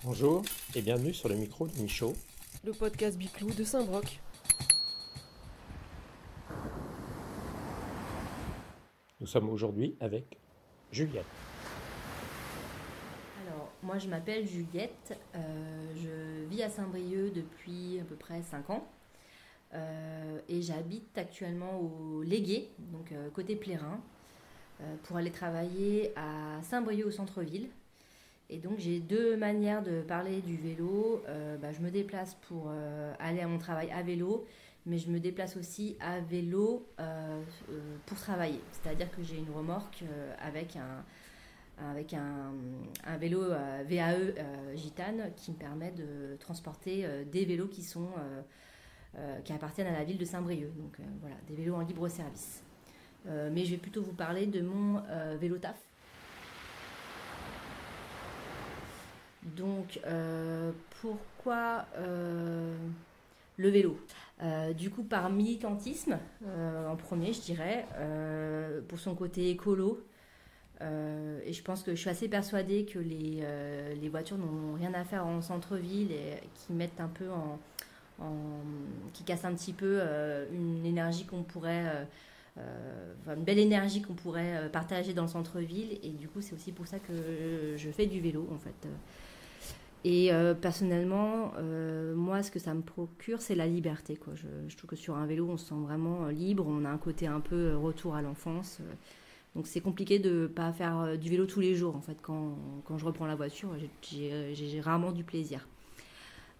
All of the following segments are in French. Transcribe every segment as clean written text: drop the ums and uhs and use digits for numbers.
Bonjour et bienvenue sur le micro de Michaud. Le podcast Biclou de Saint-Broc. Nous sommes aujourd'hui avec Juliette. Alors, moi je m'appelle Juliette, je vis à Saint-Brieuc depuis à peu près 5 ans et j'habite actuellement au Légué, donc côté Plérin, pour aller travailler à Saint-Brieuc au centre-ville. Et donc j'ai deux manières de parler du vélo. Je me déplace pour aller à mon travail à vélo, mais je me déplace aussi à vélo pour travailler. C'est-à-dire que j'ai une remorque avec un vélo VAE Gitane qui me permet de transporter des vélos qui appartiennent à la ville de Saint-Brieuc. Donc voilà, des vélos en libre service. Mais je vais plutôt vous parler de mon vélo taf. Donc, pourquoi le vélo Du coup, par militantisme, en premier, je dirais, pour son côté écolo. Et je pense que je suis assez persuadée que les voitures n'ont rien à faire en centre-ville et qui mettent un peu qui cassent un petit peu une énergie qu'on pourrait... une belle énergie qu'on pourrait partager dans le centre-ville. Et du coup, c'est aussi pour ça que je fais du vélo, en fait. Et personnellement, moi, ce que ça me procure, c'est la liberté, quoi. Je trouve que sur un vélo, on se sent vraiment libre. On a un côté un peu retour à l'enfance. Donc, c'est compliqué de ne pas faire du vélo tous les jours. En fait, quand je reprends la voiture, j'ai rarement du plaisir.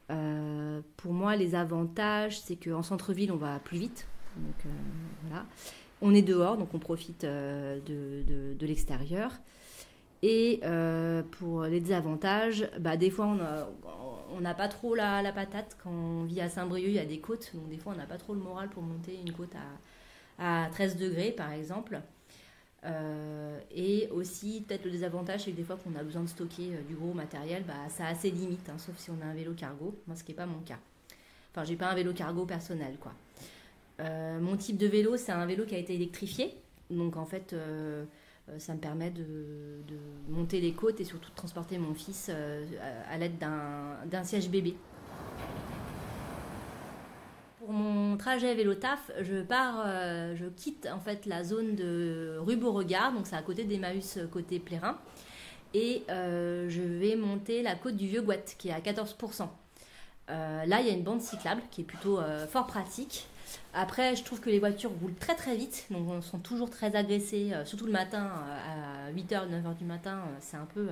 Pour moi, les avantages, c'est qu'en centre-ville, on va plus vite. Donc, voilà. On est dehors, donc on profite de l'extérieur. Et pour les désavantages, des fois on n'a pas trop la patate. Quand on vit à Saint-Brieuc, il y a des côtes, donc des fois on n'a pas trop le moral pour monter une côte à 13 degrés par exemple. Et aussi peut-être le désavantage, c'est que des fois qu'on a besoin de stocker du gros matériel, ça a ses limites, hein, sauf si on a un vélo cargo, moi ce qui n'est pas mon cas. Enfin, j'ai pas un vélo cargo personnel, quoi. Mon type de vélo, c'est un vélo qui a été électrifié, donc en fait... ça me permet de monter les côtes et surtout de transporter mon fils à l'aide d'un siège bébé. Pour mon trajet vélo taf, je quitte en fait la zone de rue Beauregard, donc c'est à côté d'Emmaüs côté Plérin, et je vais monter la côte du Vieux-Gouette qui est à 14%. Là, il y a une bande cyclable qui est plutôt fort pratique. Après, je trouve que les voitures roulent très très vite, donc on sont toujours très agressés, surtout le matin, à 8h, 9h du matin, c'est un peu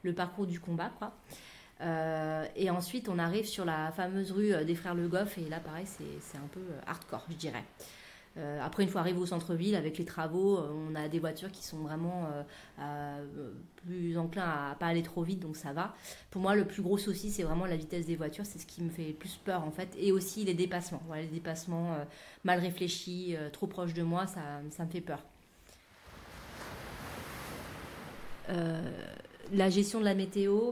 le parcours du combat, quoi. Et ensuite, on arrive sur la fameuse rue des Frères Le Goff, et là, pareil, c'est un peu hardcore, je dirais. Après, une fois arrivé au centre-ville, avec les travaux, on a des voitures qui sont vraiment plus enclins à pas aller trop vite, donc ça va. Pour moi, le plus gros souci, c'est vraiment la vitesse des voitures, c'est ce qui me fait le plus peur en fait, et aussi les dépassements. Voilà, les dépassements mal réfléchis, trop proches de moi, ça me fait peur. La gestion de la météo,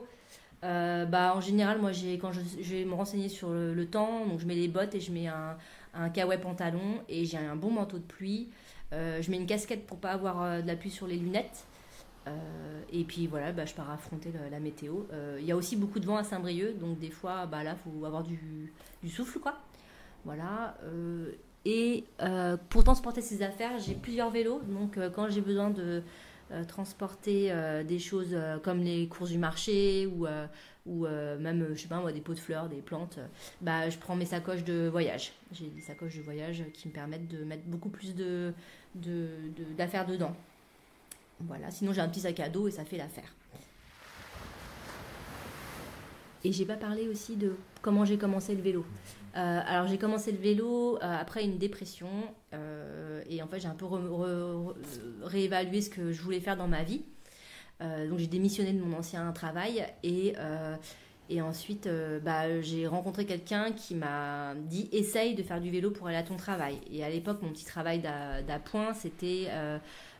en général, moi, quand je vais me renseigner sur le temps, donc je mets les bottes et je mets un kawaii pantalon et j'ai un bon manteau de pluie. Je mets une casquette pour pas avoir de la pluie sur les lunettes. Et puis voilà, je pars affronter la météo. Il y a aussi beaucoup de vent à Saint-Brieuc, donc des fois, là, faut avoir du souffle, quoi. Voilà. Et pour transporter ses affaires, j'ai plusieurs vélos. Donc quand j'ai besoin de transporter des choses comme les courses du marché ou même, je sais pas moi, des pots de fleurs, des plantes, je prends mes sacoches de voyage. J'ai des sacoches de voyage qui me permettent de mettre beaucoup plus d'affaires dedans. Voilà, sinon j'ai un petit sac à dos et ça fait l'affaire. Et j'ai pas parlé aussi de comment j'ai commencé le vélo. Alors j'ai commencé le vélo après une dépression et en fait j'ai un peu réévalué ce que je voulais faire dans ma vie. Donc j'ai démissionné de mon ancien travail et ensuite j'ai rencontré quelqu'un qui m'a dit essaye de faire du vélo pour aller à ton travail. Et à l'époque mon petit travail d'appoint c'était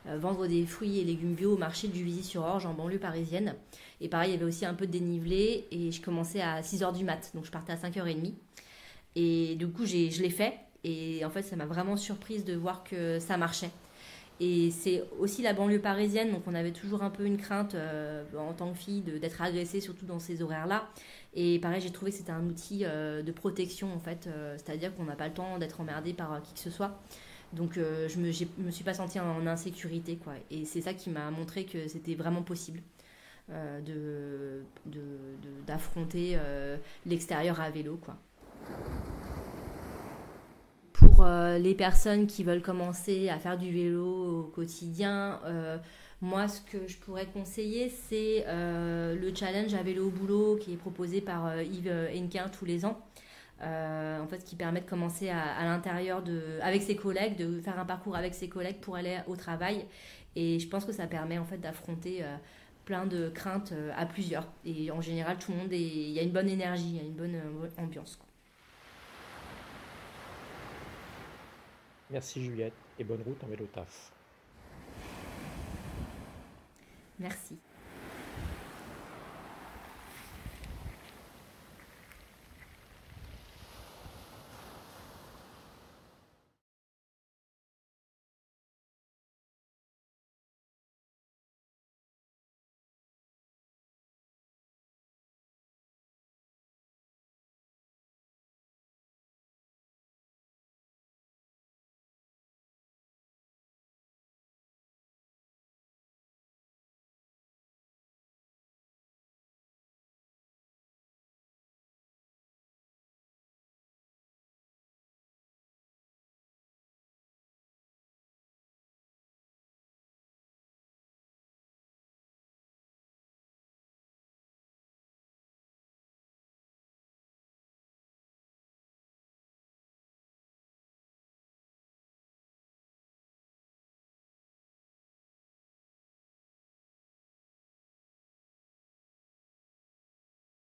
vendre des fruits et légumes bio au marché du Juvisy-sur-Orge en banlieue parisienne. Et pareil, il y avait aussi un peu de dénivelé et je commençais à 6h du mat, donc je partais à 5h30. Et du coup, je l'ai fait et en fait, ça m'a vraiment surprise de voir que ça marchait. Et c'est aussi la banlieue parisienne, donc on avait toujours un peu une crainte en tant que fille d'être agressée, surtout dans ces horaires-là. Et pareil, j'ai trouvé que c'était un outil de protection, en fait, c'est-à-dire qu'on n'a pas le temps d'être emmerdé par qui que ce soit. Donc je me suis pas sentie en insécurité, quoi. Et c'est ça qui m'a montré que c'était vraiment possible d'affronter l'extérieur à vélo, quoi. Pour les personnes qui veulent commencer à faire du vélo au quotidien, moi, ce que je pourrais conseiller, c'est le challenge à vélo au boulot qui est proposé par Yves Hennequin tous les ans. En fait, qui permet de commencer à l'intérieur avec ses collègues, de faire un parcours avec ses collègues pour aller au travail. Et je pense que ça permet en fait d'affronter plein de craintes à plusieurs. Et en général, tout le monde il y a une bonne énergie, il y a une bonne ambiance, quoi. Merci Juliette et bonne route en vélo taf. Merci.